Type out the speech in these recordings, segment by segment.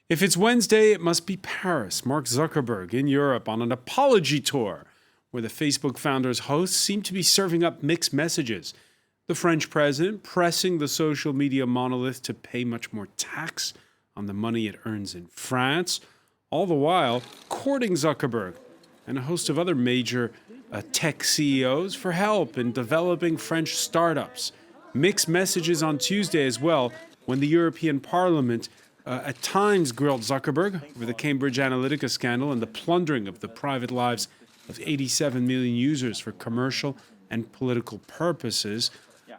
If it's Wednesday, it must be Paris. Mark Zuckerberg in Europe on an apology tour, where the Facebook founder's hosts seem to be serving up mixed messages. The French president pressing the social media monolith to pay much more tax on the money it earns in France, all the while courting Zuckerberg and a host of other major tech CEOs for help in developing French startups. Mixed messages on Tuesday as well, when the European Parliament at times grilled Zuckerberg over the Cambridge Analytica scandal and the plundering of the private lives of 87 million users for commercial and political purposes.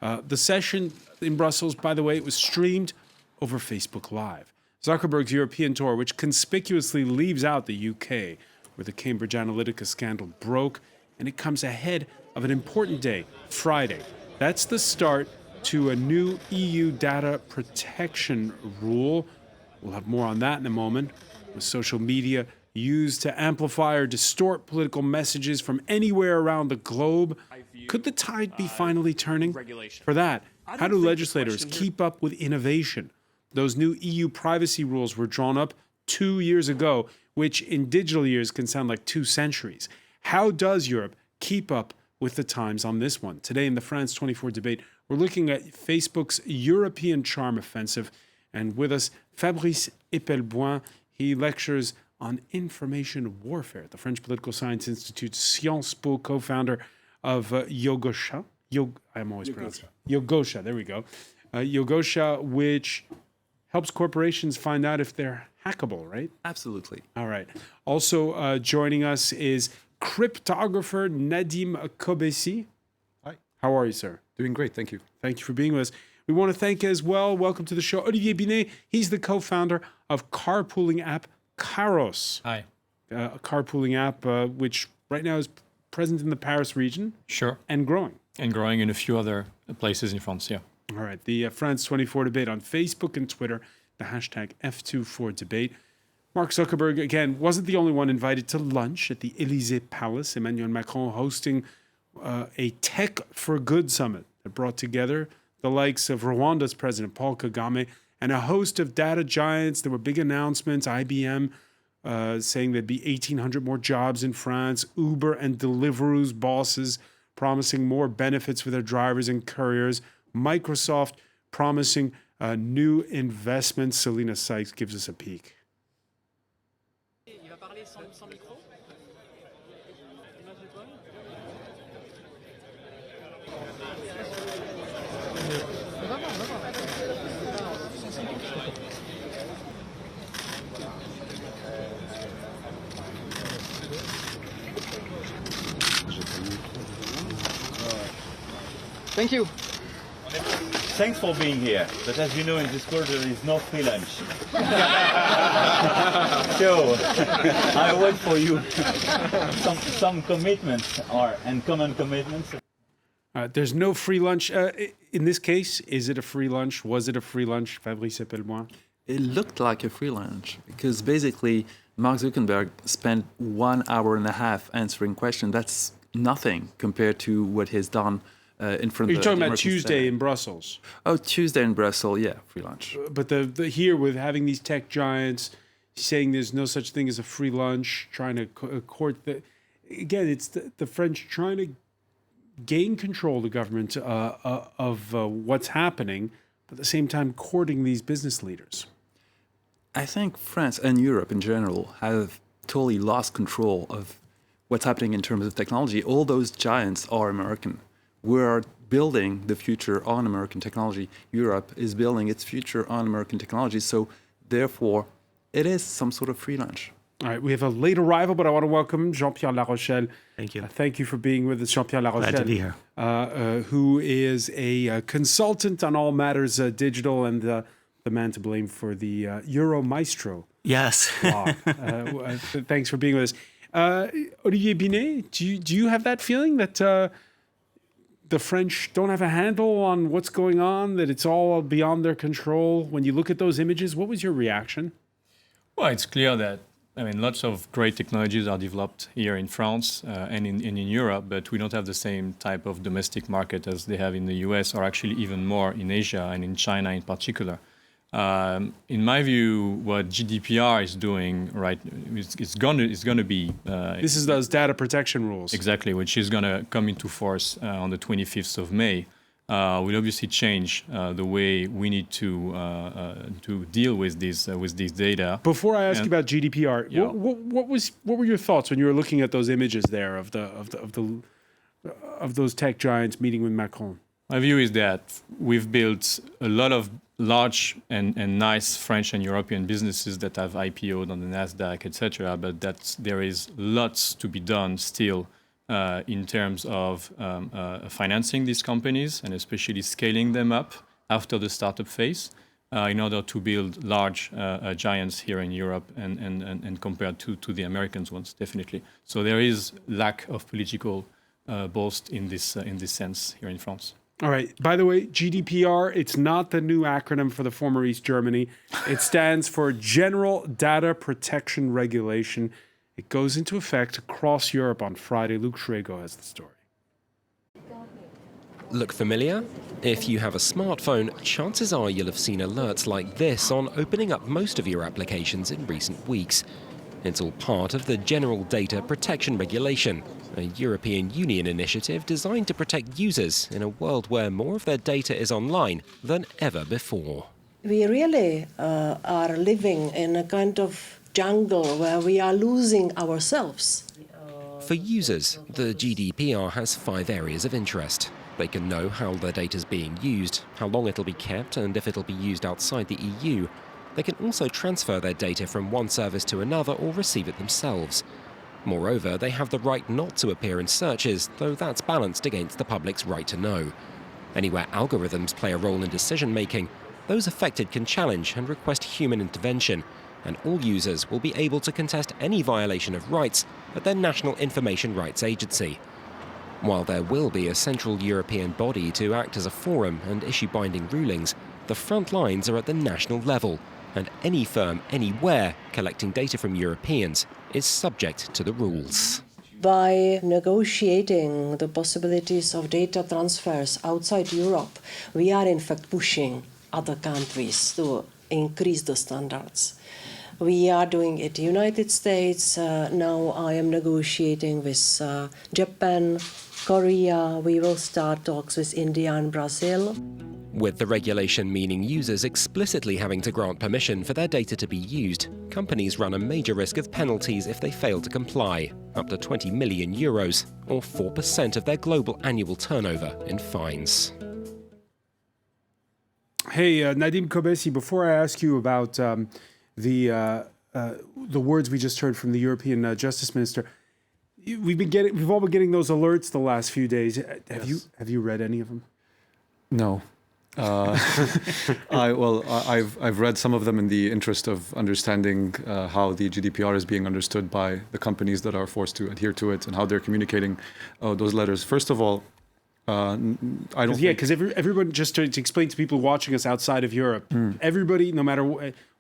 The session in Brussels, by the way, was streamed over Facebook Live. Zuckerberg's European tour, which conspicuously leaves out the UK, where the Cambridge Analytica scandal broke, and it comes ahead of an important day, Friday. That's the start to a new EU data protection rule. We'll have more on that in a moment. With social media used to amplify or distort political messages from anywhere around the globe, could the tide be finally turning? For that, how do legislators keep up with innovation? Those new EU privacy rules were drawn up 2 years ago, which in digital years can sound like 2 centuries. How does Europe keep up with the times on this one? Today in the France 24 debate, we're looking at Facebook's European charm offensive. And with us, Fabrice Epelboin. He lectures on information warfare at the French Political Science Institute, Sciences Po, co-founder of Yogosha. I'm always pronouncing Yogosha, there we go. Yogosha, which helps corporations find out if they're hackable, right? Absolutely. All right. Also joining us is cryptographer Nadim Kobesi. Hi. How are you, sir? Doing great, thank you. Thank you for being with us. We want to thank as well, welcome to the show, Olivier Binet. He's the co-founder of carpooling app Caros. Hi. A carpooling app which right now is present in the Paris region. Sure. And growing. And growing in a few other places in France, yeah. All right. The France 24 debate on Facebook and Twitter, the hashtag F24debate. Mark Zuckerberg, again, wasn't the only one invited to lunch at the Élysée Palace. Emmanuel Macron hosting a Tech for Good summit that brought together the likes of Rwanda's President Paul Kagame and a host of data giants. There were big announcements, IBM saying there'd be 1,800 more jobs in France, Uber and Deliveroo's bosses promising more benefits for their drivers and couriers, Microsoft promising new investments. Selena Sykes gives us a peek. Thank you. Thanks for being here, but as you know, in this world there is no free lunch. So, I wait for you. Some commitments and common commitments. There's no free lunch. In this case, is it a free lunch? Was it a free lunch, Fabrice Epelboin? It looked like a free lunch because basically Mark Zuckerberg spent 1.5 hours answering questions. That's nothing compared to what he's done in front of You're talking about Tuesday in Brussels. Oh, Tuesday in Brussels, yeah, free lunch. But the here with having these tech giants saying there's no such thing as a free lunch, trying to court the... Again, it's the French trying to gain control of the government of what's happening, but at the same time courting these business leaders. I think France and Europe in general have totally lost control of what's happening in terms of technology. All those giants are American. We're building the future on American technology. Europe is building its future on American technology. So therefore, it is some sort of free lunch. All right, we have a late arrival, but I want to welcome Jean-Pierre Larochelle. Thank you. Thank you for being with us, Jean-Pierre Larochelle. Glad to be here. Who is a consultant on all matters digital and the man to blame for the Euro Maestro. Yes. Thanks for being with us. Olivier Binet, do you have that feeling that the French don't have a handle on what's going on, that it's all beyond their control? When you look at those images, what was your reaction? Well, it's clear that, lots of great technologies are developed here in France and in Europe, but we don't have the same type of domestic market as they have in the US, or actually even more in Asia and in China in particular. In my view, what GDPR is doing, right, it's going to be This is those data protection rules. exactly, which is going to come into force on the 25th of May. Will obviously change the way we need to deal with these data. Before I ask you And- about GDPR, Yeah. what were your thoughts when you were looking at those images there of those tech giants meeting with Macron? My view is that we've built a lot of large and nice French and European businesses that have IPO'd on the Nasdaq, etc. But that there is lots to be done still in terms of financing these companies and especially scaling them up after the startup phase in order to build large giants here in Europe and compared to the Americans ones, definitely. So there is lack of political boast in this sense here in France. All right. By the way, GDPR, it's not the new acronym for the former East Germany. It stands for General Data Protection Regulation. It goes into effect across Europe on Friday. Luke Schrago has the story. Look familiar? If you have a smartphone, chances are you'll have seen alerts like this on opening up most of your applications in recent weeks. It's all part of the General Data Protection Regulation, a European Union initiative designed to protect users in a world where more of their data is online than ever before. We really are living in a kind of jungle where we are losing ourselves. For users, the GDPR has 5 areas of interest. They can know how their data is being used, how long it'll be kept, and if it'll be used outside the EU. They can also transfer their data from one service to another or receive it themselves. Moreover, they have the right not to appear in searches, though that's balanced against the public's right to know. Anywhere algorithms play a role in decision-making, those affected can challenge and request human intervention, and all users will be able to contest any violation of rights at their National Information Rights Agency. While there will be a central European body to act as a forum and issue binding rulings, the front lines are at the national level, and any firm anywhere collecting data from Europeans is subject to the rules. By negotiating the possibilities of data transfers outside Europe, we are in fact pushing other countries to increase the standards. We are doing it in the United States. Now I am negotiating with Japan, Korea. We will start talks with India and Brazil. With the regulation meaning users explicitly having to grant permission for their data to be used, companies run a major risk of penalties if they fail to comply, up to 20 million euros, or 4% of their global annual turnover in fines. Hey, Nadim Kobesi, before I ask you about the words we just heard from the European Justice Minister, we've all been getting those alerts the last few days. Have you read any of them? No. I've read some of them in the interest of understanding how the GDPR is being understood by the companies that are forced to adhere to it and how they're communicating those letters. First of all, I don't. Yeah, because everyone, just to explain to people watching us outside of Europe, everybody, no matter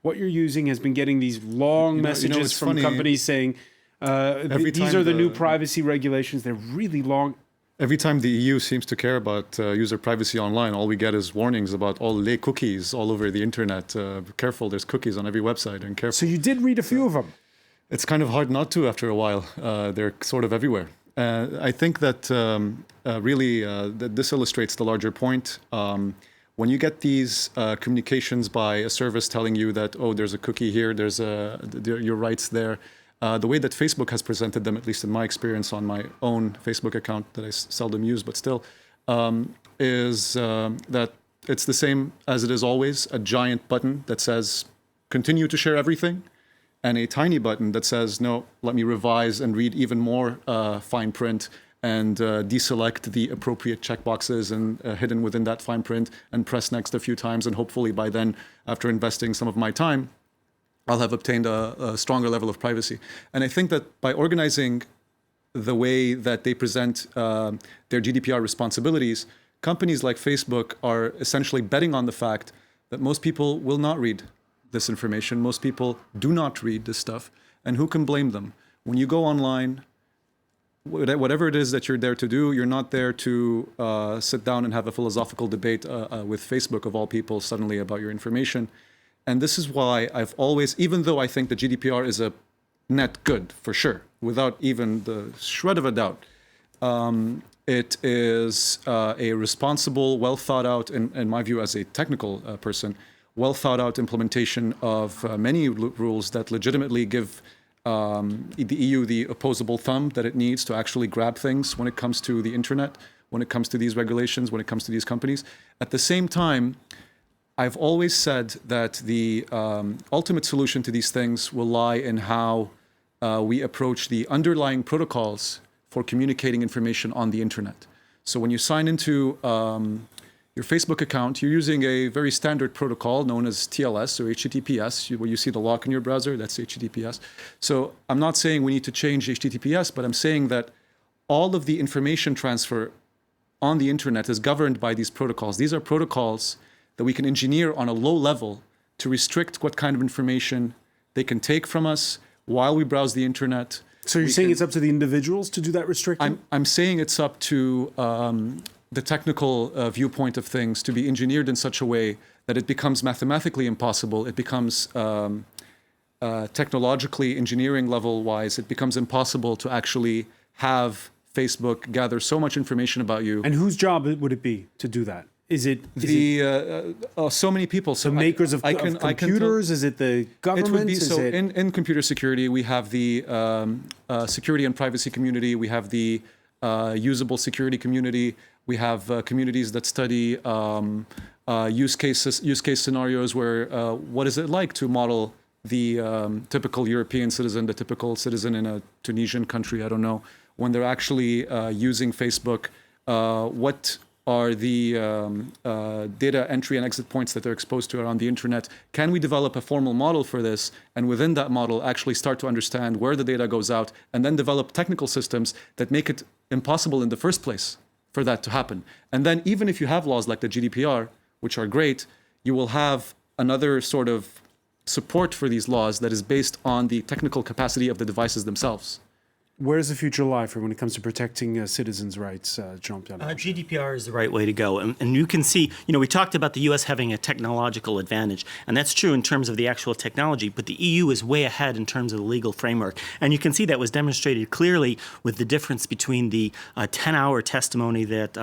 what you're using, has been getting these long messages it's from funny. companies saying these time are the new privacy regulations. They're really long. Every time the EU seems to care about user privacy online, all we get is warnings about all les cookies all over the internet. Careful, there's cookies on every website, and careful. So you did read a few of them. It's kind of hard not to after a while. They're sort of everywhere. I think that that this illustrates the larger point. When you get these communications by a service telling you that, oh, there's a cookie here, there's your rights there, the way that Facebook has presented them, at least in my experience on my own Facebook account that I seldom use, but still, is that it's the same as it is always, a giant button that says, continue to share everything, and a tiny button that says, no, let me revise and read even more fine print and deselect the appropriate checkboxes and hidden within that fine print and press next a few times. And hopefully by then, after investing some of my time, I'll have obtained a stronger level of privacy. And I think that by organizing the way that they present their GDPR responsibilities, companies like Facebook are essentially betting on the fact that most people will not read this information. Most people do not read this stuff. And who can blame them? When you go online, whatever it is that you're there to do, you're not there to sit down and have a philosophical debate with Facebook, of all people, suddenly about your information. And this is why I've always, even though I think the GDPR is a net good for sure, without even the shred of a doubt, it is a responsible, well thought out, in my view as a technical person, well thought out implementation of many rules that legitimately give the EU the opposable thumb that it needs to actually grab things when it comes to the internet, when it comes to these regulations, when it comes to these companies. At the same time, I've always said that the ultimate solution to these things will lie in how we approach the underlying protocols for communicating information on the internet. So when you sign into your Facebook account, you're using a very standard protocol known as TLS or HTTPS, where you see the lock in your browser, that's HTTPS. So I'm not saying we need to change HTTPS, but I'm saying that all of the information transfer on the internet is governed by these protocols. These are protocols that we can engineer on a low level to restrict what kind of information they can take from us while we browse the internet. So you're saying it's up to the individuals to do that restricting? I'm saying it's up to the technical viewpoint of things to be engineered in such a way that it becomes mathematically impossible. It becomes technologically, engineering level wise, it becomes impossible to actually have Facebook gather so much information about you. And whose job would it be to do that? Is it so many people? So the makers of computers? Is it the government? It would be so. In computer security, we have the security and privacy community. We have the usable security community. We have communities that study use case scenarios where what is it like to model the typical European citizen, the typical citizen in a Tunisian country, I don't know, when they're actually using Facebook, what are the data entry and exit points that they're exposed to around the internet? Can we develop a formal model for this? And within that model, actually start to understand where the data goes out and then develop technical systems that make it impossible in the first place for that to happen. And then even if you have laws like the GDPR, which are great, you will have another sort of support for these laws that is based on the technical capacity of the devices themselves. Where does the future lie for when it comes to protecting citizens' rights, Jean-Pierre? GDPR is the right way to go. And you can see, we talked about the U.S. having a technological advantage, and that's true in terms of the actual technology, but the EU is way ahead in terms of the legal framework. And you can see that was demonstrated clearly with the difference between the 10-hour testimony that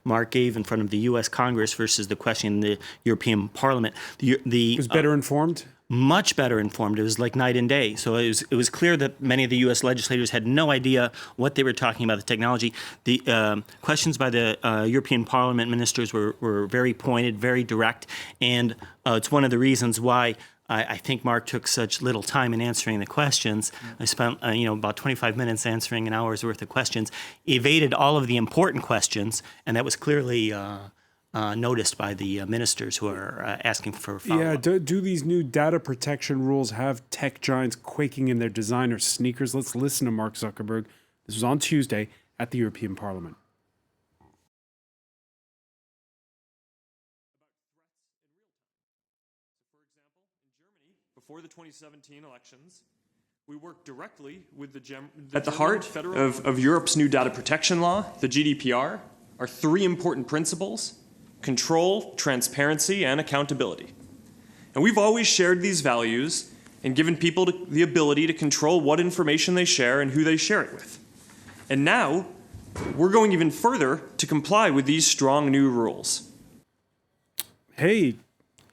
Mark gave in front of the U.S. Congress versus the question in the European Parliament. It was better informed? Much better informed. It was like night and day. So it was clear that many of the U.S. legislators had no idea what they were talking about, the technology. The questions by the European Parliament ministers were very pointed, very direct, and it's one of the reasons why I think Mark took such little time in answering the questions. I spent about 25 minutes answering an hour's worth of questions, evaded all of the important questions, and that was clearly noticed by the ministers who are asking for follow-up. Yeah, do these new data protection rules have tech giants quaking in their designer sneakers? Let's listen to Mark Zuckerberg. This was on Tuesday at the European Parliament. Before the 2017 elections, we worked directly with at the heart of Europe's new data protection law, the GDPR, are three important principles: control, transparency, and accountability. And we've always shared these values and given people the ability to control what information they share and who they share it with. And now, we're going even further to comply with these strong new rules. Hey,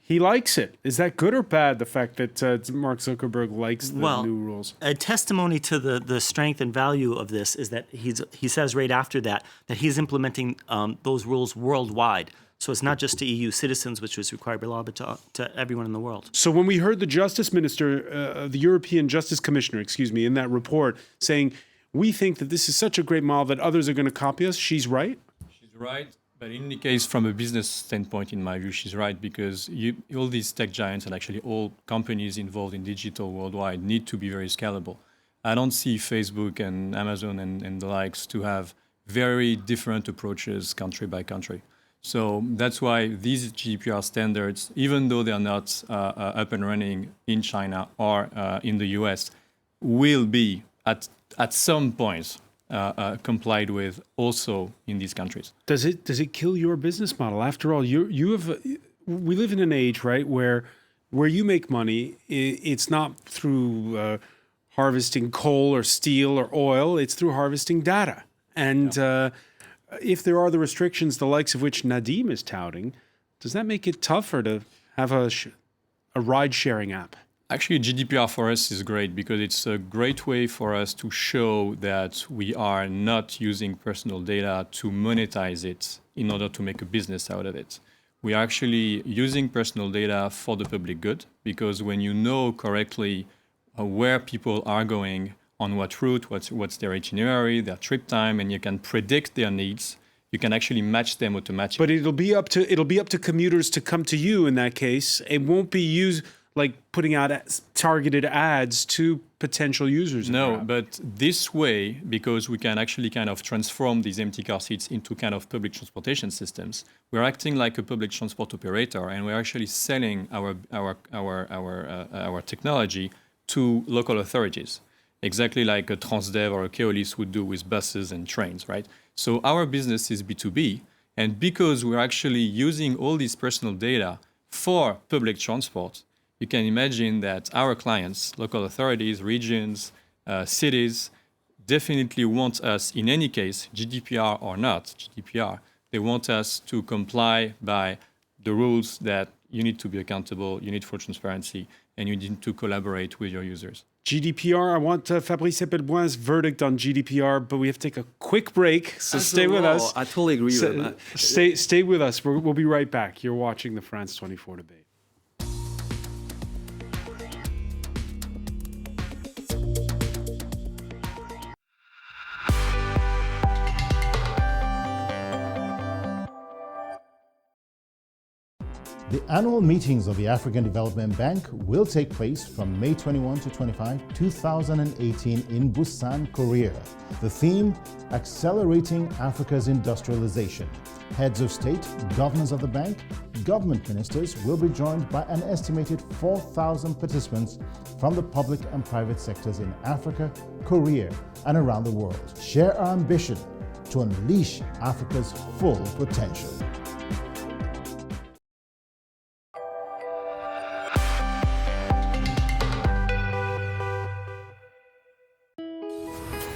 he likes it. Is that good or bad, the fact that Mark Zuckerberg likes the new rules? A testimony to the strength and value of this is that he says right after that he's implementing those rules worldwide. So it's not just to EU citizens, which was required by law, but to everyone in the world. So when we heard the Justice Minister, the European Justice Commissioner, in that report saying, we think that this is such a great model that others are going to copy us, she's right? She's right. But in any case, from a business standpoint, in my view, she's right, because all these tech giants and actually all companies involved in digital worldwide need to be very scalable. I don't see Facebook and Amazon and the likes to have very different approaches country by country. So that's why these GDPR standards, even though they're not up and running in China or in the US, will be at some point complied with also in these countries. Does it kill your business model? After all, we live in an age, right, where where you make money, it's not through harvesting coal or steel or oil, it's through harvesting data. And if there are the restrictions, the likes of which Nadim is touting, does that make it tougher to have a ride-sharing app? Actually, GDPR for us is great because it's a great way for us to show that we are not using personal data to monetize it in order to make a business out of it. We are actually using personal data for the public good, because when you know correctly where people are going, on what route, what's their itinerary, their trip time, and you can predict their needs, you can actually match them automatically. But it'll be up to commuters to come to you in that case. It won't be used like putting out targeted ads to potential users. No, but this way, because we can actually kind of transform these empty car seats into kind of public transportation systems, we're acting like a public transport operator, and we're actually selling our technology to local authorities, exactly like a Transdev or a Keolis would do with buses and trains, right? So our business is B2B, and because we're actually using all this personal data for public transport, you can imagine that our clients, local authorities, regions, cities, definitely want us, in any case, GDPR or not GDPR, they want us to comply by the rules that you need to be accountable, you need full transparency, and you need to collaborate with your users. GDPR, I want Fabrice Epelboin's verdict on GDPR, but we have to take a quick break, so stay with us. I totally agree with that. Stay with us. We'll be right back. You're watching the France 24 debate. The annual meetings of the African Development Bank will take place from May 21 to 25, 2018 in Busan, Korea. The theme, Accelerating Africa's Industrialization. Heads of state, governors of the bank, government ministers will be joined by an estimated 4,000 participants from the public and private sectors in Africa, Korea, and around the world. Share our ambition to unleash Africa's full potential.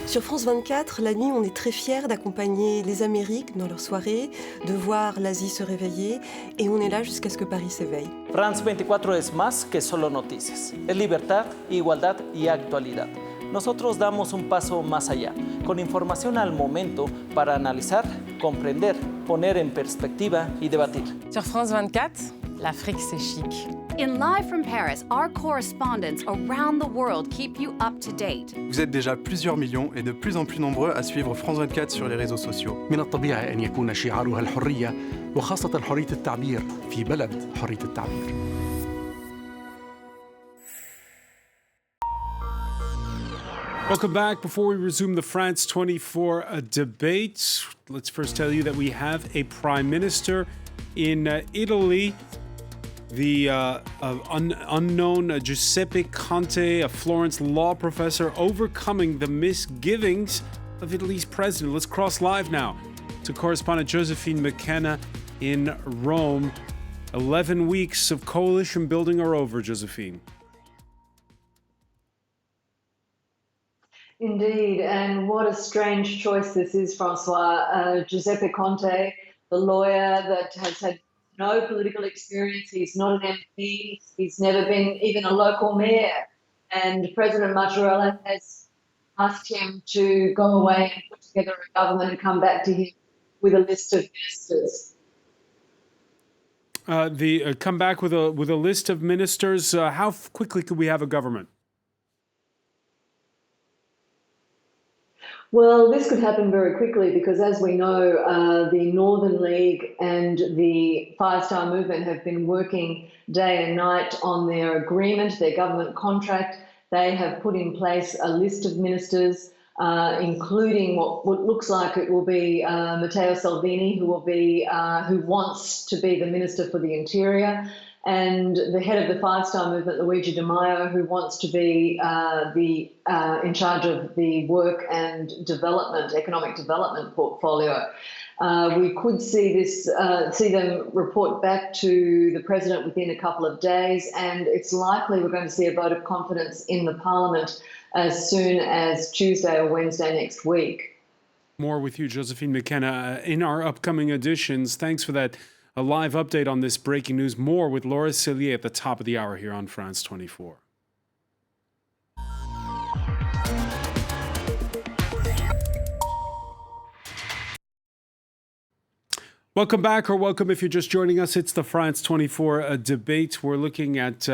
Sur France 24, la nuit, on est très fiers d'accompagner les Amériques dans leurs soirées, de voir l'Asie se réveiller, et on est là jusqu'à ce que Paris s'éveille. France 24 es más que solo noticias. Es libertad, igualdad y actualidad. Nosotros damos un paso más allá, con información al momento para analizar, comprender, poner en perspectiva y debatir. Sur France 24, l'Afrique c'est chic. In Live from Paris, our correspondents around the world keep you up to date. Vous êtes déjà plusieurs millions et de plus en plus nombreux à suivre France 24 sur les réseaux sociaux. من الطبيعي أن يكون شعارها الحرية وخاصة حرية التعبير في بلد حرية التعبير. Welcome back. Before we resume the France 24 debate, let's first tell you that we have a prime minister in Italy. The unknown Giuseppe Conte, a Florence law professor, overcoming the misgivings of Italy's president. Let's cross live now to correspondent Josephine McKenna in Rome. 11 weeks of coalition building are over, Josephine. Indeed, and what a strange choice this is, Francois. Giuseppe Conte, the lawyer that has had no political experience, he's not an MP, he's never been even a local mayor, and President Mattarella has asked him to go away and put together a government and come back to him with a list of ministers. Come back with a list of ministers. How quickly could we have a government? Well, this could happen very quickly because, as we know, the Northern League and the Five Star Movement have been working day and night on their agreement, their government contract. They have put in place a list of ministers, including what looks like it will be Matteo Salvini, who wants to be the Minister for the Interior, and the head of the Five Star Movement, Luigi Di Maio, who wants to be in charge of the work and development, economic development portfolio. We could see them report back to the president within a couple of days, and it's likely we're going to see a vote of confidence in the parliament as soon as Tuesday or Wednesday next week. More with you, Josephine McKenna, in our upcoming editions. Thanks for that. A live update on this breaking news. More with Laura Cillier at the top of the hour here on France 24. Welcome back, or welcome if you're just joining us. It's the France 24 debate. We're looking at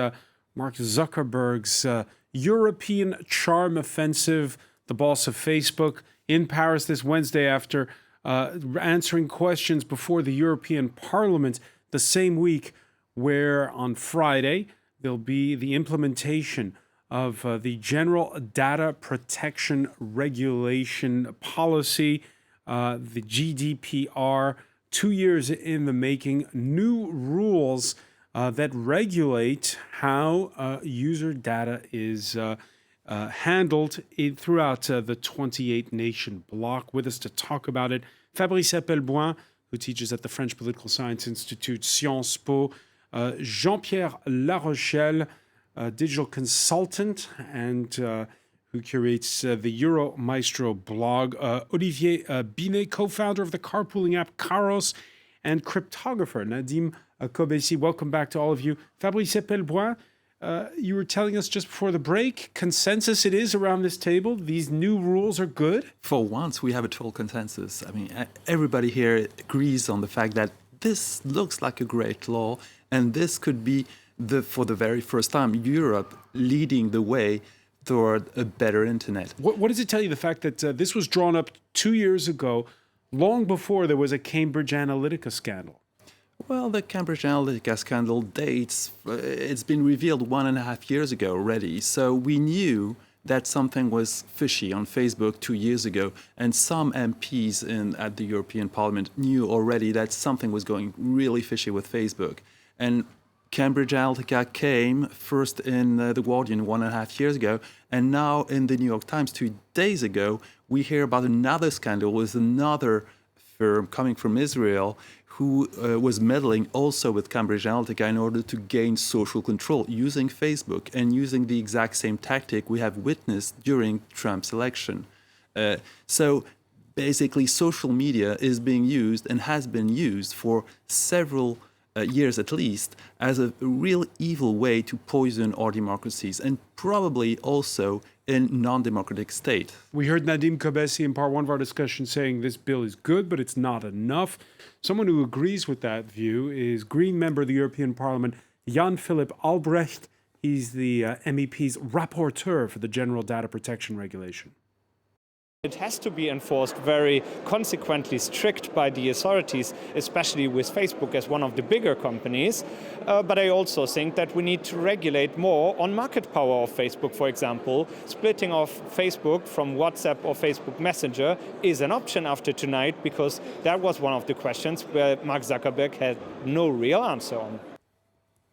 Mark Zuckerberg's European charm offensive, the boss of Facebook, in Paris this Wednesday after answering questions before the European Parliament the same week, where on Friday there'll be the implementation of the General Data Protection Regulation Policy, the GDPR. 2 years in the making, new rules that regulate how user data is handled throughout the 28-nation bloc. With us to talk about it, Fabrice Appelboin, who teaches at the French Political Science Institute, Sciences Po, Jean-Pierre Larochelle, digital consultant and who curates the Euro Maestro blog, Olivier Binet, co-founder of the carpooling app Caros, and cryptographer Nadim Kobesi. Welcome back to all of you. Fabrice Appelboin, you were telling us just before the break, consensus it is around this table. These new rules are good? For once, we have a total consensus. I mean, everybody here agrees on the fact that this looks like a great law, and this could be, for the very first time, Europe leading the way toward a better internet. What does it tell you, the fact that this was drawn up 2 years ago, long before there was a Cambridge Analytica scandal? Well, the Cambridge Analytica scandal dates, it's been revealed 1.5 years ago already. So we knew that something was fishy on Facebook 2 years ago. And some MPs at the European Parliament knew already that something was going really fishy with Facebook. And Cambridge Analytica came first in The Guardian 1.5 years ago, and now in the New York Times 2 days ago, we hear about another scandal with another firm coming from Israel who was meddling also with Cambridge Analytica in order to gain social control using Facebook and using the exact same tactic we have witnessed during Trump's election. So basically, social media is being used and has been used for several years at least as a real evil way to poison our democracies, and probably also in non-democratic state. We heard Nadim Kobesi in part one of our discussion saying this bill is good, but it's not enough. Someone who agrees with that view is Green member of the European Parliament, Jan-Philipp Albrecht. He's the MEP's rapporteur for the General Data Protection Regulation. It has to be enforced very consequently strict by the authorities, especially with Facebook as one of the bigger companies. But I also think that we need to regulate more on market power of Facebook, for example. Splitting off Facebook from WhatsApp or Facebook Messenger is an option after tonight, because that was one of the questions where Mark Zuckerberg had no real answer on.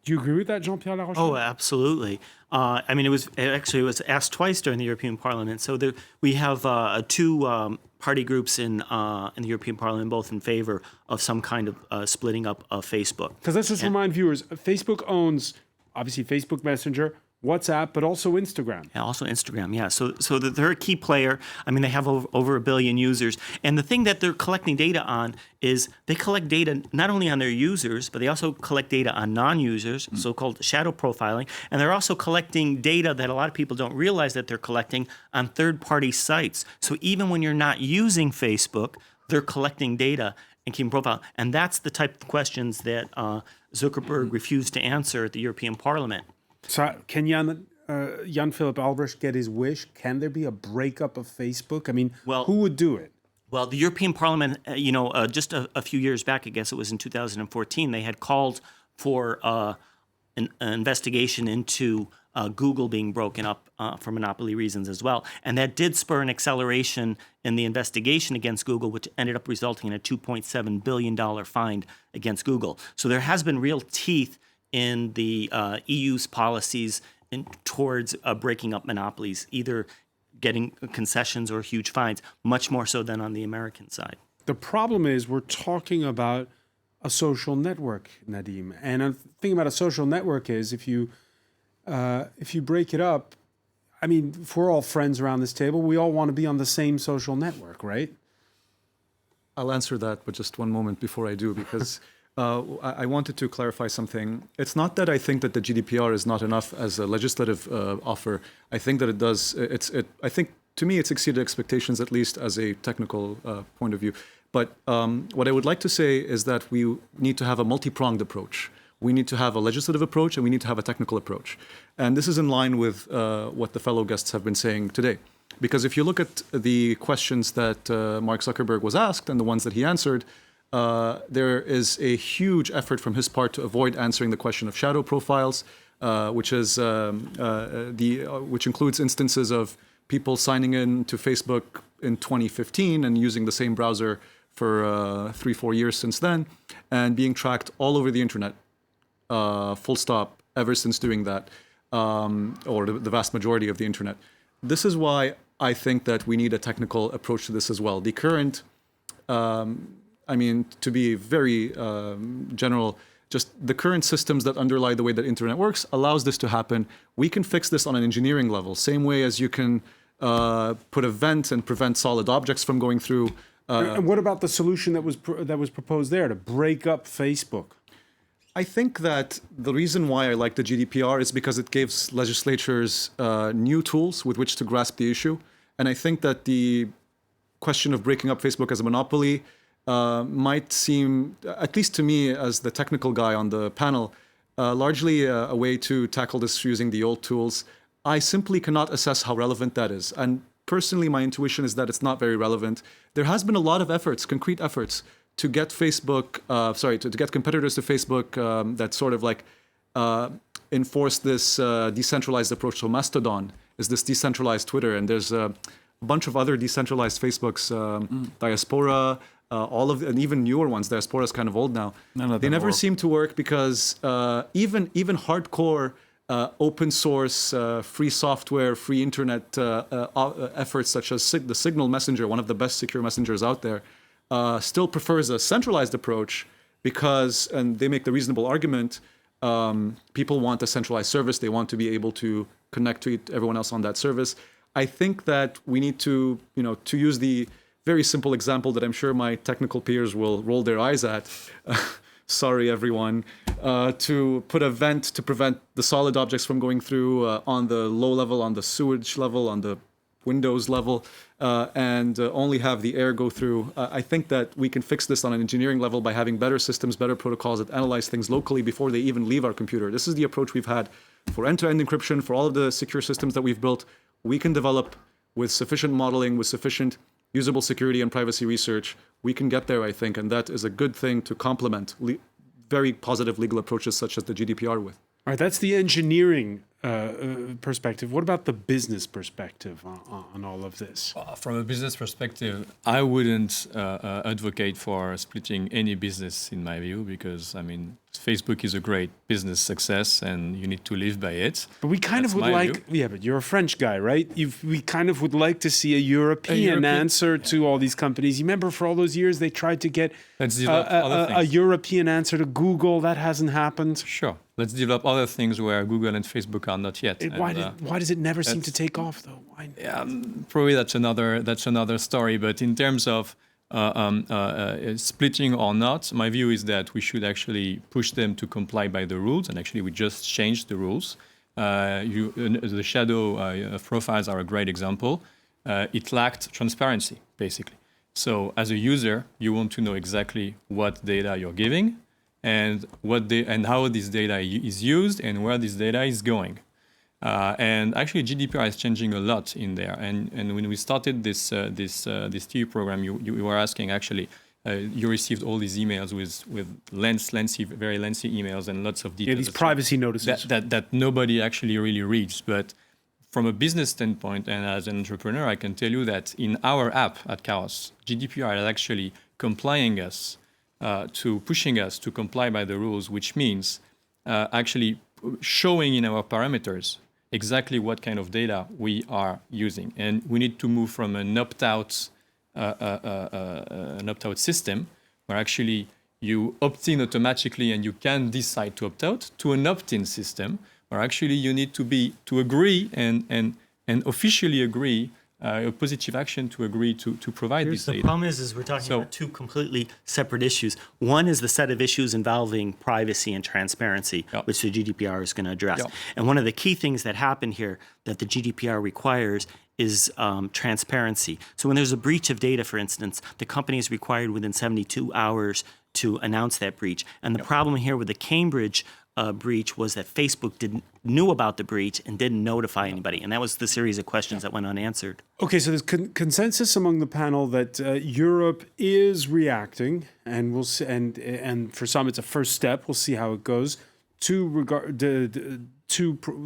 Do you agree with that, Jean-Pierre Larochelle? Oh, absolutely. I mean, it was asked twice during the European Parliament. So we have two party groups in the European Parliament, both in favor of some kind of splitting up of Facebook. Because let's just remind viewers, Facebook owns, obviously, Facebook Messenger, WhatsApp, but also Instagram. Yeah, also Instagram, yeah. So they're a key player. I mean, they have over 1 billion users. And the thing that they're collecting data on is they collect data not only on their users, but they also collect data on non-users, so-called shadow profiling. And they're also collecting data that a lot of people don't realize that they're collecting on third-party sites. So even when you're not using Facebook, they're collecting data and keeping profile. And that's the type of questions that Zuckerberg refused to answer at the European Parliament. So can Jan-Philipp Albrecht get his wish? Can there be a breakup of Facebook? I mean, who would do it? Well, the European Parliament, just a few years back, I guess it was in 2014, they had called for an investigation into Google being broken up for monopoly reasons as well. And that did spur an acceleration in the investigation against Google, which ended up resulting in a $2.7 billion fine against Google. So there has been real teeth in the EU's policies towards breaking up monopolies, either getting concessions or huge fines, much more so than on the American side. The problem is we're talking about a social network, Nadim. And the thing about a social network is if you break it up, I mean, if we're all friends around this table, we all want to be on the same social network, right? I'll answer that, but just one moment before I do, because I wanted to clarify something. It's not that I think that the GDPR is not enough as a legislative offer. I think that it does. I think to me it's exceeded expectations, at least as a technical point of view. But what I would like to say is that we need to have a multi-pronged approach. We need to have a legislative approach and we need to have a technical approach. And this is in line with what the fellow guests have been saying today. Because if you look at the questions that Mark Zuckerberg was asked and the ones that he answered, there is a huge effort from his part to avoid answering the question of shadow profiles, which includes instances of people signing in to Facebook in 2015 and using the same browser for 3-4 years since then, and being tracked all over the internet, full stop, ever since doing that, or the vast majority of the internet. This is why I think that we need a technical approach to this as well. The current, to be very general, just the current systems that underlie the way that internet works allows this to happen. We can fix this on an engineering level, same way as you can put a vent and prevent solid objects from going through. And what about the solution that was proposed there to break up Facebook? I think that the reason why I like the GDPR is because it gives legislatures new tools with which to grasp the issue. And I think that the question of breaking up Facebook as a monopoly might seem, at least to me as the technical guy on the panel, largely a way to tackle this using the old tools. I simply cannot assess how relevant that is. And personally, my intuition is that it's not very relevant. There has been a lot of efforts, concrete efforts, to get Facebook, to get competitors to Facebook that sort of like enforce this decentralized approach. So Mastodon is this decentralized Twitter, and there's a bunch of other decentralized Facebooks, Diaspora, and even newer ones. Diaspora is kind of old now. They never seem to work because even hardcore open source, free software, free internet efforts such as the Signal Messenger, one of the best secure messengers out there, still prefers a centralized approach because, and they make the reasonable argument, people want a centralized service. They want to be able to connect to everyone else on that service. I think that we need to, to use the very simple example that I'm sure my technical peers will roll their eyes at. Sorry, everyone. To put a vent to prevent the solid objects from going through on the low level, on the sewage level, on the Windows level, and only have the air go through. I think that we can fix this on an engineering level by having better systems, better protocols that analyze things locally before they even leave our computer. This is the approach we've had for end-to-end encryption, for all of the secure systems that we've built. We can develop with sufficient modeling, with sufficient usable security and privacy research. We can get there, I think, and that is a good thing to complement very positive legal approaches such as the GDPR with. All right, that's the engineering perspective. What about the business perspective on all of this? From a business perspective, I wouldn't advocate for splitting any business, in my view, because, Facebook is a great business success and you need to live by it. But we kind of would like, but you're a French guy, right? We kind of would like to see a European answer to all these companies. You remember for all those years they tried to get a European answer to Google. That hasn't happened. Sure. Let's develop other things where Google and Facebook are not yet. Why does it never seem to take off, though? Probably that's another story. But in terms of splitting or not, my view is that we should actually push them to comply by the rules. And actually, we just changed the rules. The shadow profiles are a great example. It lacked transparency, basically. So as a user, you want to know exactly what data you're giving, and how this data is used and where this data is going. And actually, GDPR is changing a lot in there. And when we started this TV program, you were asking, actually, you received all these emails with very lengthy emails and lots of details. Yeah, these privacy notices. That nobody actually really reads. But from a business standpoint and as an entrepreneur, I can tell you that in our app at Kairos, GDPR is actually pushing us to comply by the rules, which means actually showing in our parameters exactly what kind of data we are using. And we need to move from an opt-out an opt-out system where actually you opt in automatically and you can decide to opt out, to an opt-in system where actually you need to agree and officially agree a positive action to agree to provide this data. The problem is we're talking about two completely separate issues. One is the set of issues involving privacy and transparency, which the GDPR is going to address. And one of the key things that happen here that the GDPR requires is transparency. So when there's a breach of data, for instance, the company is required within 72 hours to announce that breach. And the problem here with the Cambridge breach was that Facebook knew about the breach and didn't notify anybody. And that was the series of questions that went unanswered. Okay, so there's consensus among the panel that Europe is reacting, and we'll see, and for some it's a first step. We'll see how it goes to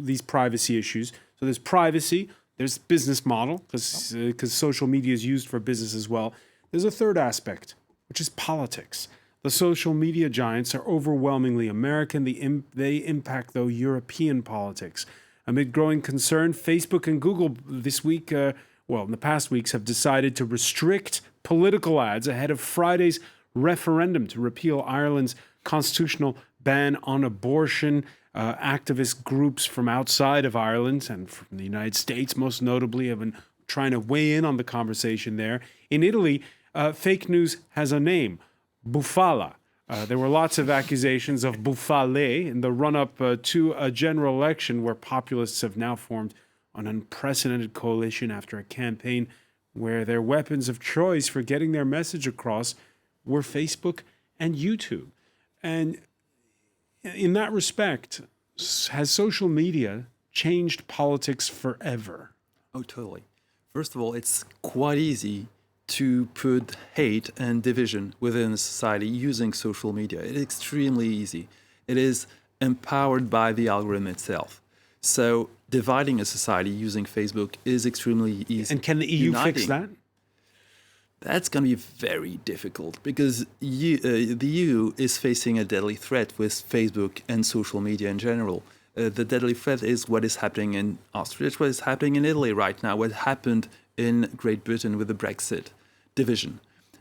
these privacy issues. So there's privacy, there's business model, because social media is used for business as well. There's a third aspect, which is politics. The social media giants are overwhelmingly American. They impact, though, European politics. Amid growing concern, Facebook and Google this week, in the past weeks, have decided to restrict political ads ahead of Friday's referendum to repeal Ireland's constitutional ban on abortion. Activist groups from outside of Ireland and from the United States, most notably, have been trying to weigh in on the conversation there. In Italy, fake news has a name. Bufala. There were lots of accusations of bufale in the run-up to a general election where populists have now formed an unprecedented coalition after a campaign where their weapons of choice for getting their message across were Facebook and YouTube. And in that respect, has social media changed politics forever? Oh, totally. First of all, it's quite easy to put hate and division within a society using social media. It's extremely easy. It is empowered by the algorithm itself. So dividing a society using Facebook is extremely easy. And can the EU fix that? That's going to be very difficult because the EU is facing a deadly threat with Facebook and social media in general. The deadly threat is what is happening in Austria, it's what is happening in Italy right now, what happened in Great Britain with the Brexit. Division.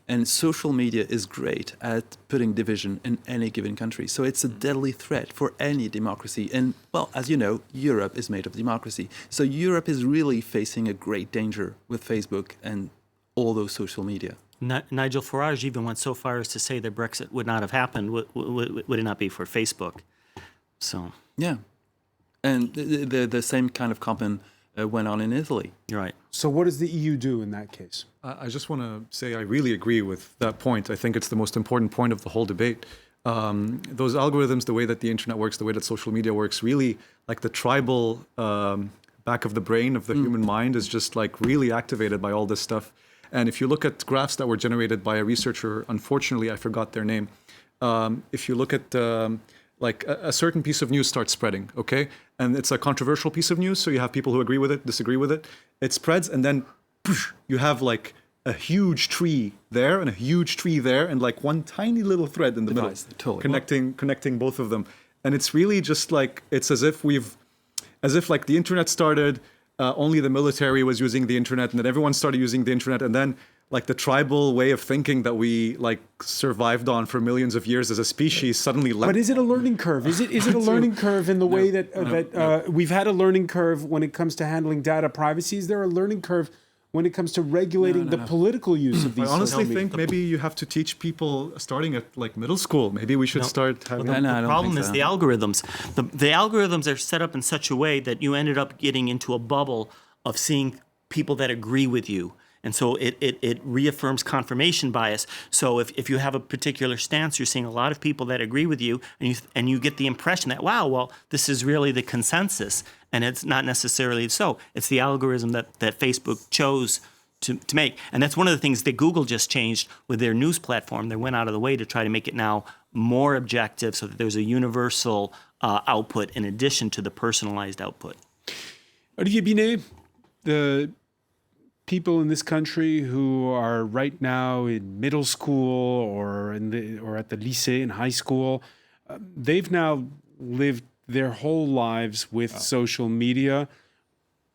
And social media is great at putting division in any given country. So it's a deadly threat for any democracy. And, well, as you know, Europe is made of democracy. So Europe is really facing a great danger with Facebook and all those social media. Nigel Farage even went so far as to say that Brexit would not have happened, would it not be for Facebook? So yeah. And the same kind of comment went on in Italy. You're right. So what does the EU do in that case? I just want to say I really agree with that point. I think it's the most important point of the whole debate. Those algorithms, the way that the internet works, the way that social media works, really like the tribal back of the brain of the human mind is just like really activated by all this stuff. And if you look at graphs that were generated by a researcher, unfortunately, I forgot their name. If you look at like a certain piece of news starts spreading, okay? And it's a controversial piece of news, so you have people who agree with it, disagree with it. It spreads, and then poof, you have like a huge tree there and a huge tree there, and like one tiny little thread in the middle, connecting both of them. And it's really just like, it's as if like the internet started, only the military was using the internet, and then everyone started using the internet, and then like the tribal way of thinking that we like survived on for millions of years as a species suddenly left. But is it a learning curve? Is it a learning curve in the way that we've had a learning curve when it comes to handling data privacy? Is there a learning curve when it comes to regulating the political use of these? I honestly think maybe you have to teach people starting at like middle school. Maybe we should start having... The problem is the algorithms. The algorithms are set up in such a way that you ended up getting into a bubble of seeing people that agree with you. And so it reaffirms confirmation bias. So if you have a particular stance, you're seeing a lot of people that agree with you, and you get the impression that, wow, well, this is really the consensus. And it's not necessarily so. It's the algorithm that Facebook chose to make. And that's one of the things that Google just changed with their news platform. They went out of the way to try to make it now more objective so that there's a universal output in addition to the personalized output. Olivier Binet, the people in this country who are right now in middle school or at the lycée in high school, they've now lived their whole lives with social media.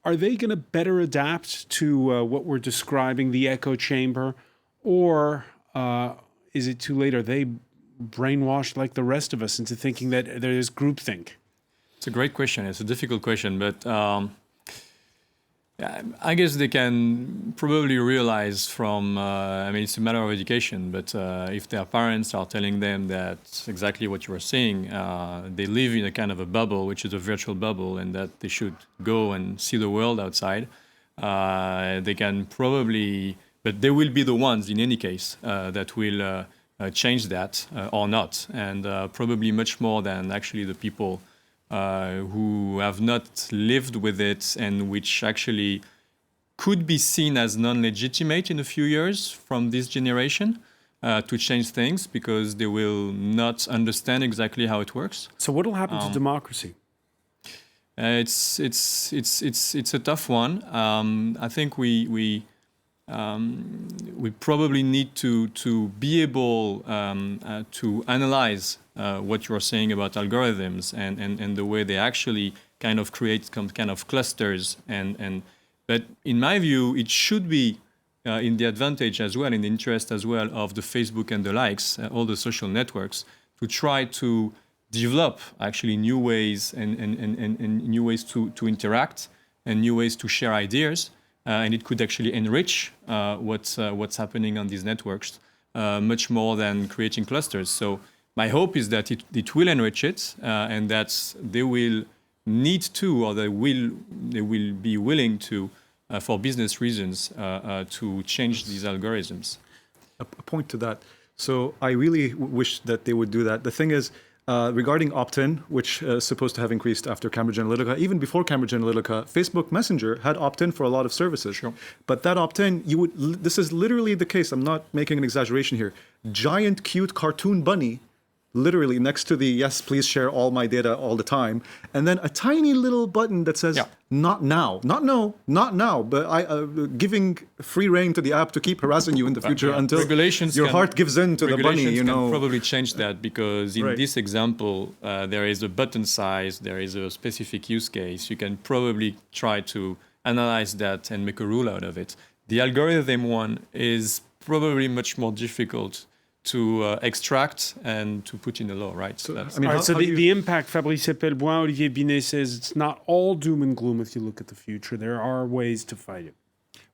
are they going to better adapt to what we're describing, the echo chamber, or is it too late? Are they brainwashed like the rest of us into thinking that there is groupthink? It's a great question. It's a difficult question, but I guess they can probably realize from, it's a matter of education, but if their parents are telling them that exactly what you are saying, they live in a kind of a bubble, which is a virtual bubble, and that they should go and see the world outside, they can probably, but they will be the ones in any case that will change that or not, and probably much more than actually the people who have not lived with it and which actually could be seen as non-legitimate in a few years from this generation to change things because they will not understand exactly how it works. So what will happen to democracy? It's a tough one. I think we probably need to be able to analyze what you're saying about algorithms and the way they actually kind of create some kind of clusters. But in my view, it should be in the advantage as well, in the interest as well of the Facebook and the likes, all the social networks, to try to develop actually new ways and new ways to interact and new ways to share ideas. And it could actually enrich what's happening on these networks much more than creating clusters. So my hope is that it will enrich it and that they will need to, or they will be willing to, for business reasons, to change these algorithms. A point to that. So I really wish that they would do that. The thing is, regarding opt-in, which is supposed to have increased after Cambridge Analytica, even before Cambridge Analytica, Facebook Messenger had opt-in for a lot of services. Sure. But that opt-in, this is literally the case. I'm not making an exaggeration here. Giant, cute cartoon bunny, literally next to the yes, please share all my data all the time, and then a tiny little button that says not now, not no, not now, but giving free rein to the app to keep harassing you in the future until your heart gives in to the bunny. You know, can probably change that because in this example, there is a button size, there is a specific use case. You can probably try to analyze that and make a rule out of it. The algorithm one is probably much more difficult to extract and to put in the law, right? So, the impact, Fabrice Epelboin, Olivier Binet says it's not all doom and gloom if you look at the future. There are ways to fight it.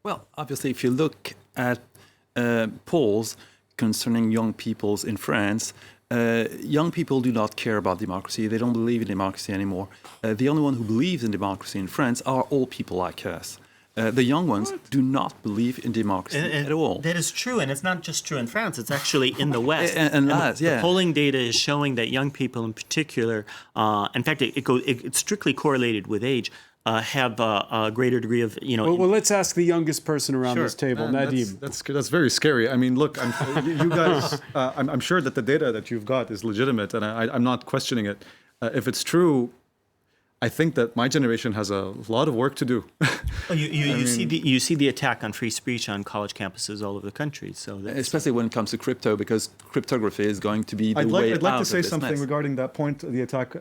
Well, obviously, if you look at polls concerning young peoples in France, young people do not care about democracy. They don't believe in democracy anymore. The only one who believes in democracy in France are old people like us. The young ones do not believe in democracy at all. That is true, and it's not just true in France. It's actually in the West. The polling data is showing that young people in particular, in fact, it's strictly correlated with age, have a greater degree of, Well, let's ask the youngest person around this table, Nadim. That's very scary. I mean, look, you guys, I'm sure that the data that you've got is legitimate, and I'm not questioning it. If it's true, I think that my generation has a lot of work to do. Well, you see the attack on free speech on college campuses all over the country. So especially when it comes to crypto, because cryptography is going to be the way out. I'd like to say something regarding that point, the attack.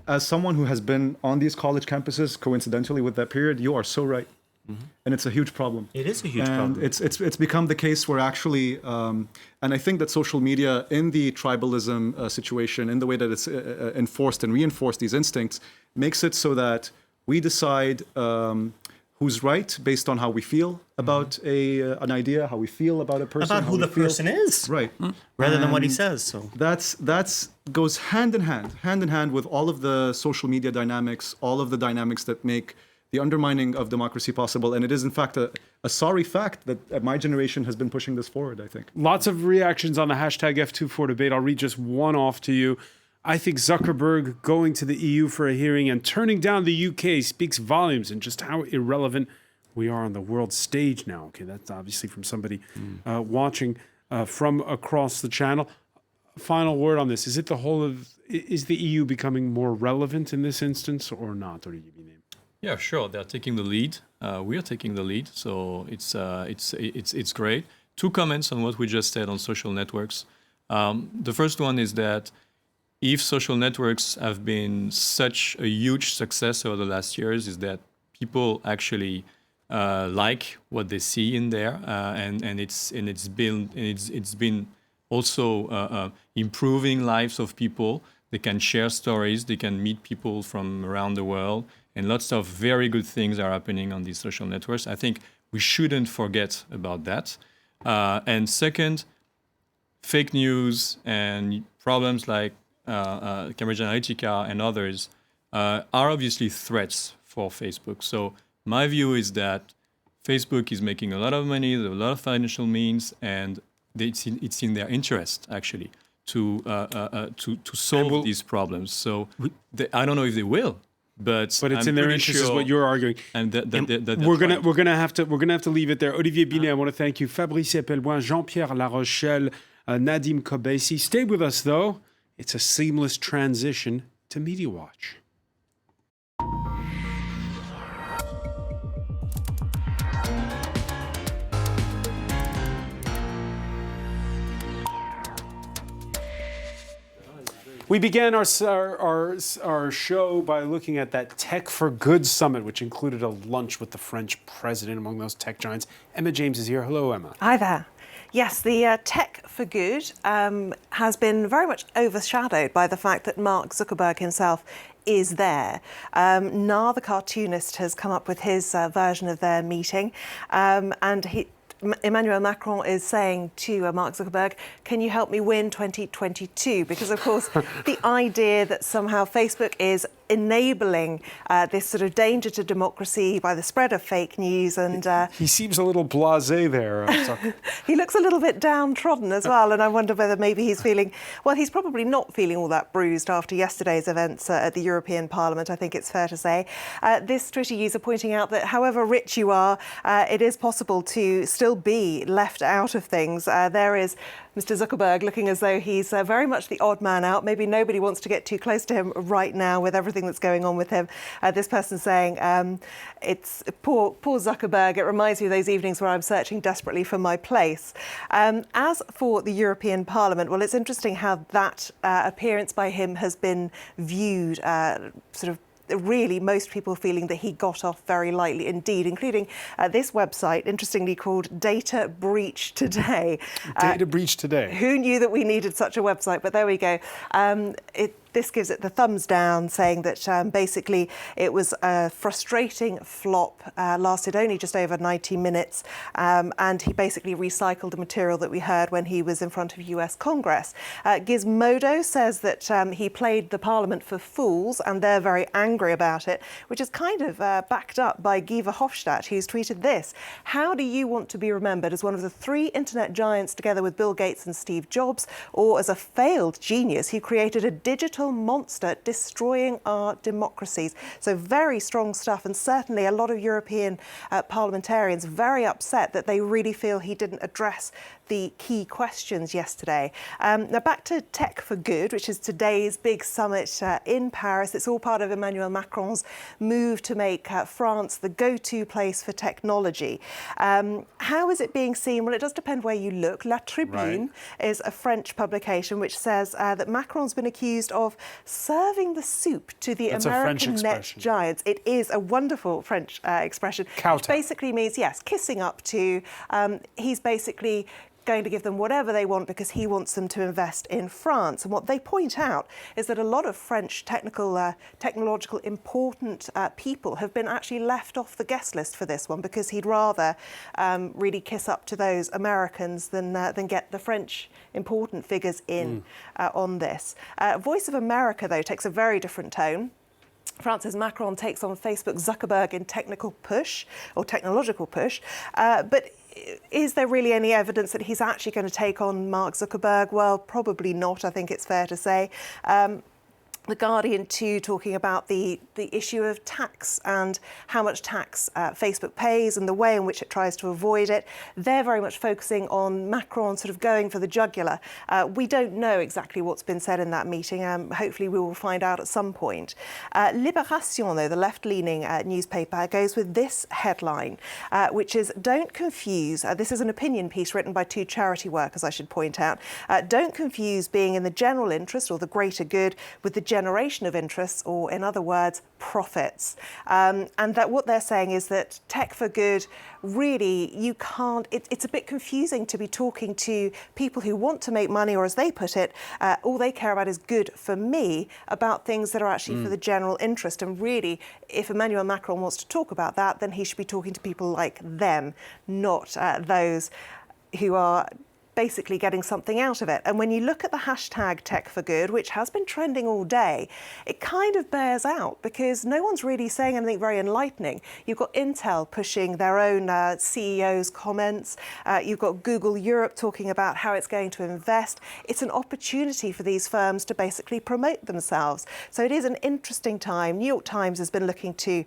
As someone who has been on these college campuses, coincidentally with that period, you are so right. Mm-hmm. And it's a huge problem. It is a huge problem. It's become the case where actually, and I think that social media in the tribalism situation, in the way that it's enforced and reinforced these instincts, makes it so that we decide who's right based on how we feel about an idea, how we feel about a person, about who the person is, right, rather than what he says. So that's goes hand in hand with all of the social media dynamics, all of the dynamics that make the undermining of democracy possible. And it is, in fact, a sorry fact that my generation has been pushing this forward, I think. Lots of reactions on the hashtag F24 debate. I'll read just one off to you. I think Zuckerberg going to the EU for a hearing and turning down the UK speaks volumes and just how irrelevant we are on the world stage now. Okay, that's obviously from somebody watching from across the channel. Final word on this. Is the EU becoming more relevant in this instance or not? Yeah, sure. They're taking the lead. We are taking the lead, so it's great. Two comments on what we just said on social networks. The first one is that if social networks have been such a huge success over the last years, is that people actually like what they see in there, and it's been also improving lives of people. They can share stories, they can meet people from around the world, and lots of very good things are happening on these social networks. I think we shouldn't forget about that. And second, fake news and problems like Cambridge Analytica and others are obviously threats for Facebook. So my view is that Facebook is making a lot of money, there's a lot of financial means, and it's in their interest, actually, to solve these problems. So I don't know if they will, but it's I'm in their pretty interest, sure, is what you're arguing. And we're gonna have to leave it there. Olivier Binet, I want to thank you. Fabrice Epelboin, Jean-Pierre Larochelle, Nadim Kobesi. Stay with us, though. It's a seamless transition to Media Watch. We began our show by looking at that Tech for Good summit, which included a lunch with the French president among those tech giants. Emma James is here. Hello, Emma. Hi there. Yes, the Tech for Good has been very much overshadowed by the fact that Mark Zuckerberg himself is there. Nar, the cartoonist, has come up with his version of their meeting, and Emmanuel Macron is saying to Mark Zuckerberg, can you help me win 2022? Because, of course, the idea that somehow Facebook is enabling this sort of danger to democracy by the spread of fake news. And he seems a little blasé there. He looks a little bit downtrodden as well. And I wonder whether maybe he's feeling, well, he's probably not feeling all that bruised after yesterday's events at the European Parliament, I think it's fair to say. This Twitter user pointing out that however rich you are, it is possible to still be left out of things. There is Mr. Zuckerberg looking as though he's very much the odd man out. Maybe nobody wants to get too close to him right now with everything that's going on with him. This person saying, it's poor Zuckerberg. It reminds me of those evenings where I'm searching desperately for my place. As for the European Parliament, well, it's interesting how that appearance by him has been viewed sort of really most people feeling that he got off very lightly indeed, including this website, interestingly called Data Breach Today. Data Breach Today. Who knew that we needed such a website? But there we go. This gives it the thumbs down, saying that basically it was a frustrating flop, lasted only just over 90 minutes, and he basically recycled the material that we heard when he was in front of US Congress. Gizmodo says that he played the Parliament for fools, and they're very angry about it, which is kind of backed up by Guy Verhofstadt, who's tweeted this: how do you want to be remembered, as one of the three internet giants together with Bill Gates and Steve Jobs, or as a failed genius who created a digital monster destroying our democracies? So very strong stuff, and certainly a lot of European parliamentarians very upset that they really feel he didn't address the key questions yesterday. Now back to Tech for Good, which is today's big summit in Paris. It's all part of Emmanuel Macron's move to make France the go-to place for technology. How is it being seen? Well, it does depend where you look. La Tribune is a French publication which says that Macron's been accused of serving the soup to the American net giants. It is a wonderful French expression, which basically means, yes, kissing up to. He's basically going to give them whatever they want because he wants them to invest in France. And what they point out is that a lot of French technological important people have been actually left off the guest list for this one, because he'd rather really kiss up to those Americans than get the French important figures in on this. Voice of America, though, takes a very different tone. France's Macron takes on Facebook Zuckerberg in technological push. But is there really any evidence that he's actually going to take on Mark Zuckerberg? Well, probably not, I think it's fair to say. The Guardian too talking about the issue of tax and how much tax Facebook pays and the way in which it tries to avoid it. They're very much focusing on Macron sort of going for the jugular. We don't know exactly what's been said in that meeting. Hopefully we will find out at some point. Libération, though, the left-leaning newspaper, goes with this headline, which is, don't confuse, this is an opinion piece written by two charity workers, I should point out, don't confuse being in the general interest or the greater good with the generation of interests, or in other words, profits. And that what they're saying is that tech for good, really, you can't, it's a bit confusing to be talking to people who want to make money, or as they put it, all they care about is good for me, about things that are actually for the general interest. And really, if Emmanuel Macron wants to talk about that, then he should be talking to people like them, not those who are basically getting something out of it. And when you look at the hashtag Tech for Good, which has been trending all day, it kind of bears out because no one's really saying anything very enlightening. You've got Intel pushing their own CEO's comments. You've got Google Europe talking about how it's going to invest. It's an opportunity for these firms to basically promote themselves. So it is an interesting time. New York Times has been looking to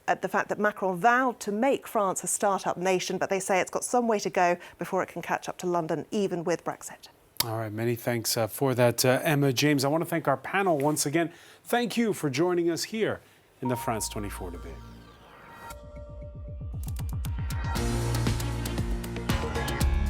at the fact that Macron vowed to make France a startup nation, but they say it's got some way to go before it can catch up to London, even with Brexit. All right, many thanks for that, Emma James. I want to thank our panel once again. Thank you for joining us here in the France 24 debate.